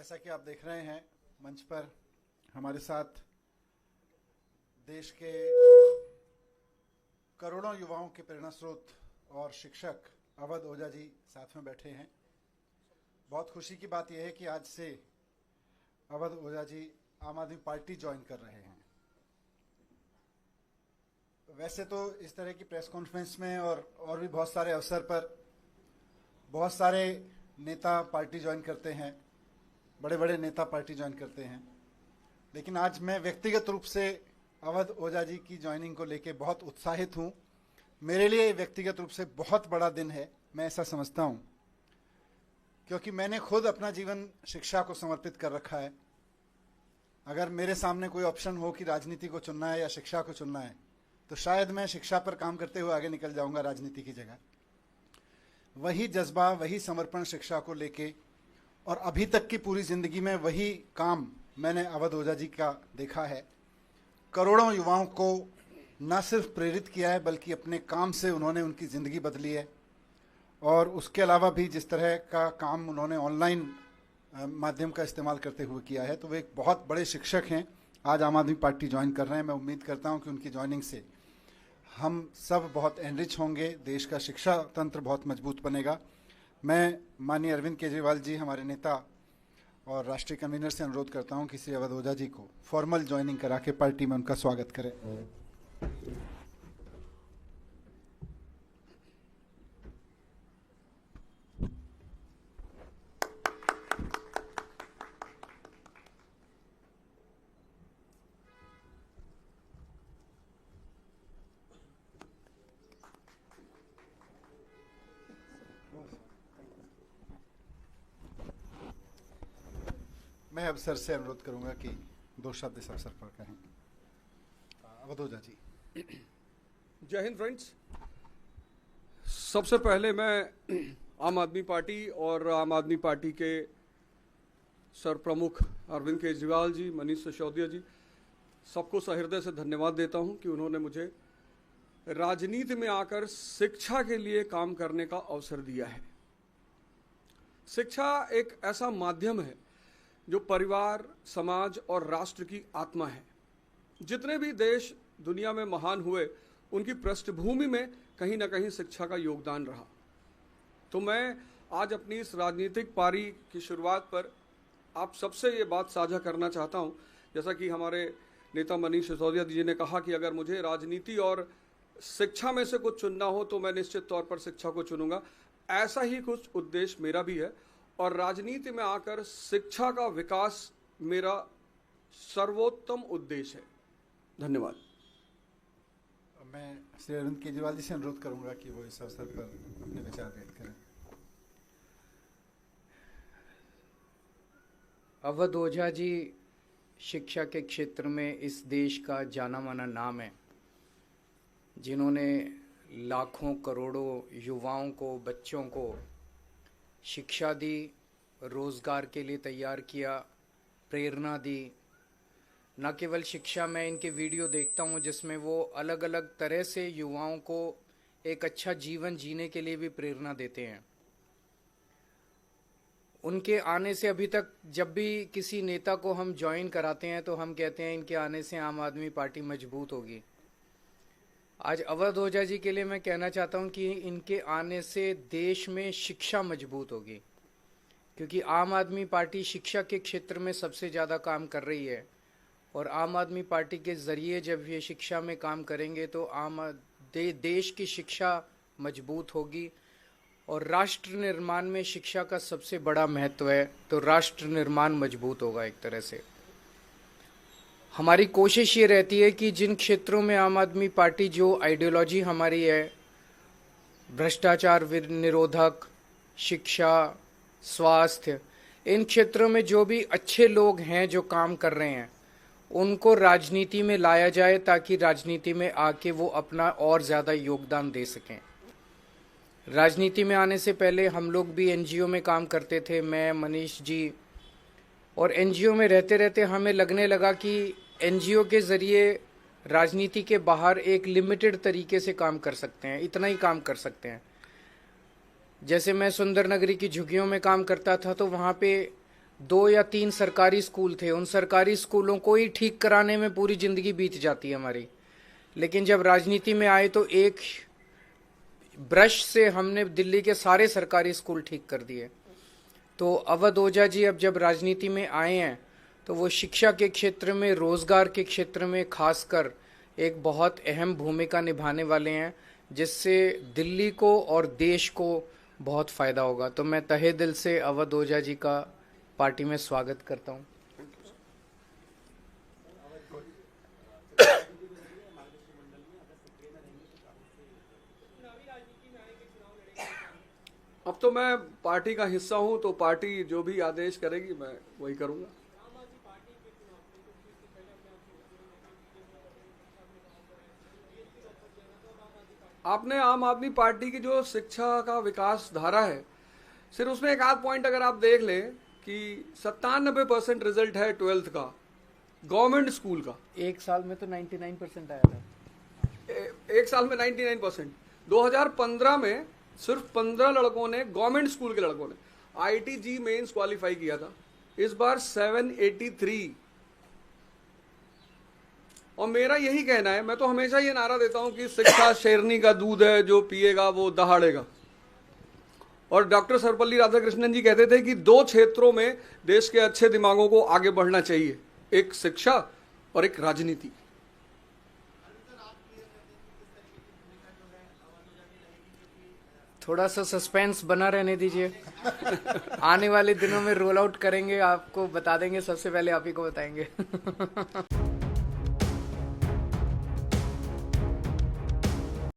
जैसा कि आप देख रहे हैं मंच पर हमारे साथ देश के करोड़ों युवाओं के प्रेरणा स्रोत और शिक्षक अवध ओझा जी साथ में बैठे हैं। बहुत खुशी की बात यह है कि आज से अवध ओझा जी आम आदमी पार्टी ज्वाइन कर रहे हैं। वैसे तो इस तरह की प्रेस कॉन्फ्रेंस में और भी बहुत सारे अवसर पर बहुत सारे नेता पार्टी ज्वाइन करते हैं, बड़े बड़े नेता पार्टी ज्वाइन करते हैं, लेकिन आज मैं व्यक्तिगत रूप से अवध ओझा जी की ज्वाइनिंग को लेकर बहुत उत्साहित हूं। मेरे लिए व्यक्तिगत रूप से बहुत बड़ा दिन है, मैं ऐसा समझता हूं, क्योंकि मैंने खुद अपना जीवन शिक्षा को समर्पित कर रखा है। अगर मेरे सामने कोई ऑप्शन हो कि राजनीति को चुनना है या शिक्षा को चुनना है, तो शायद मैं शिक्षा पर काम करते हुए आगे निकल जाऊंगा राजनीति की जगह। वही जज्बा, वही समर्पण शिक्षा को लेके और अभी तक की पूरी जिंदगी में वही काम मैंने अवध ओझा जी का देखा है। करोड़ों युवाओं को न सिर्फ प्रेरित किया है, बल्कि अपने काम से उन्होंने उनकी ज़िंदगी बदली है। और उसके अलावा भी जिस तरह का काम उन्होंने ऑनलाइन माध्यम का इस्तेमाल करते हुए किया है, तो वे एक बहुत बड़े शिक्षक हैं। आज आम आदमी पार्टी ज्वाइन कर रहे हैं। मैं उम्मीद करता हूं कि उनकी ज्वाइनिंग से हम सब बहुत एनरिच होंगे, देश का शिक्षा तंत्र बहुत मजबूत बनेगा। मैं माननीय अरविंद केजरीवाल जी, हमारे नेता और राष्ट्रीय कन्वीनर से अनुरोध करता हूं कि श्री अवध ओझा जी को फॉर्मल ज्वाइनिंग करा के पार्टी में उनका स्वागत करें। मैं अब सर से अनुरोध करूंगा कि 2 शब्द इस अवसर पर कहें। अवध ओझा जी। जय हिंद फ्रेंड्स। सबसे पहले मैं आम आदमी पार्टी और आम आदमी पार्टी के सर प्रमुख अरविंद केजरीवाल जी, मनीष सिसोदिया जी, सबको सहृदय से धन्यवाद देता हूं कि उन्होंने मुझे राजनीति में आकर शिक्षा के लिए काम करने का अवसर दिया है। शिक्षा एक ऐसा माध्यम है जो परिवार, समाज और राष्ट्र की आत्मा है। जितने भी देश दुनिया में महान हुए, उनकी पृष्ठभूमि में कहीं ना कहीं शिक्षा का योगदान रहा। तो मैं आज अपनी इस राजनीतिक पारी की शुरुआत पर आप सबसे ये बात साझा करना चाहता हूँ। जैसा कि हमारे नेता मनीष सिसोदिया जी ने कहा कि अगर मुझे राजनीति और शिक्षा में से कुछ चुनना हो तो मैं निश्चित तौर पर शिक्षा को चुनूंगा। ऐसा ही कुछ उद्देश्य मेरा भी है और राजनीति में आकर शिक्षा का विकास मेरा सर्वोत्तम उद्देश्य है। धन्यवाद। मैं श्री अरविंद केजरीवाल जी से अनुरोध करूंगा कि वो इस अवसर पर अपने विचार व्यक्त करें। अवध ओझा जी शिक्षा के क्षेत्र में इस देश का जाना माना नाम है, जिन्होंने लाखों करोड़ों युवाओं को, बच्चों को शिक्षा दी, रोज़गार के लिए तैयार किया, प्रेरणा दी। न केवल शिक्षा, मैं इनके वीडियो देखता हूँ जिसमें वो अलग अलग तरह से युवाओं को एक अच्छा जीवन जीने के लिए भी प्रेरणा देते हैं। उनके आने से अभी तक जब भी किसी नेता को हम ज्वाइन कराते हैं तो हम कहते हैं इनके आने से आम आदमी पार्टी मजबूत होगी। आज अवध ओझा जी के लिए मैं कहना चाहता हूं कि इनके आने से देश में शिक्षा मजबूत होगी, क्योंकि आम आदमी पार्टी शिक्षा के क्षेत्र में सबसे ज़्यादा काम कर रही है। और आम आदमी पार्टी के ज़रिए जब ये शिक्षा में काम करेंगे तो देश की शिक्षा मजबूत होगी। और राष्ट्र निर्माण में शिक्षा का सबसे बड़ा महत्व है, तो राष्ट्र निर्माण मजबूत होगा। एक तरह से हमारी कोशिश ये रहती है कि जिन क्षेत्रों में आम आदमी पार्टी, जो आइडियोलॉजी हमारी है, भ्रष्टाचार निरोधक, शिक्षा, स्वास्थ्य, इन क्षेत्रों में जो भी अच्छे लोग हैं जो काम कर रहे हैं, उनको राजनीति में लाया जाए ताकि राजनीति में आके वो अपना और ज़्यादा योगदान दे सकें। राजनीति में आने से पहले हम लोग भी एनजीओ में काम करते थे, मैं, मनीष जी, और एनजीओ में रहते रहते हमें लगने लगा कि एनजीओ के ज़रिए राजनीति के बाहर एक लिमिटेड तरीके से काम कर सकते हैं, इतना ही काम कर सकते हैं। जैसे मैं सुंदर नगरी की झुग्गियों में काम करता था तो वहाँ पे 2 या 3 सरकारी स्कूल थे, उन सरकारी स्कूलों को ही ठीक कराने में पूरी जिंदगी बीत जाती है हमारी। लेकिन जब राजनीति में आए तो एक ब्रश से हमने दिल्ली के सारे सरकारी स्कूल ठीक कर दिए। तो अवध ओझा जी अब जब राजनीति में आए हैं तो वो शिक्षा के क्षेत्र में, रोजगार के क्षेत्र में खासकर एक बहुत अहम भूमिका निभाने वाले हैं, जिससे दिल्ली को और देश को बहुत फायदा होगा। तो मैं तहे दिल से अवध ओझा जी का पार्टी में स्वागत करता हूं। अब तो मैं पार्टी का हिस्सा हूं, तो पार्टी जो भी आदेश करेगी मैं वही करूंगा। आपने आम आदमी पार्टी की जो शिक्षा का विकास धारा है, सिर्फ उसमें एक आध पॉइंट अगर आप देख लें कि 97% रिजल्ट है 12th का गवर्नमेंट स्कूल का। एक साल में तो 99% आया था। एक साल में 99%। 2015 में सिर्फ 15 लड़कों ने, गवर्नमेंट स्कूल के लड़कों ने IIT मेंस क्वालिफाई किया था। इस बार 783। और मेरा यही कहना है, मैं तो हमेशा ये नारा देता हूं कि शिक्षा शेरनी का दूध है, जो पिएगा वो दहाड़ेगा। और डॉक्टर सर्वपल्ली राधाकृष्णन जी कहते थे कि 2 क्षेत्रों में देश के अच्छे दिमागों को आगे बढ़ना चाहिए, एक शिक्षा और एक राजनीति। थोड़ा सा सस्पेंस बना रहने दीजिए। आने वाले दिनों में रोल आउट करेंगे, आपको बता देंगे, सबसे पहले आप ही को बताएंगे।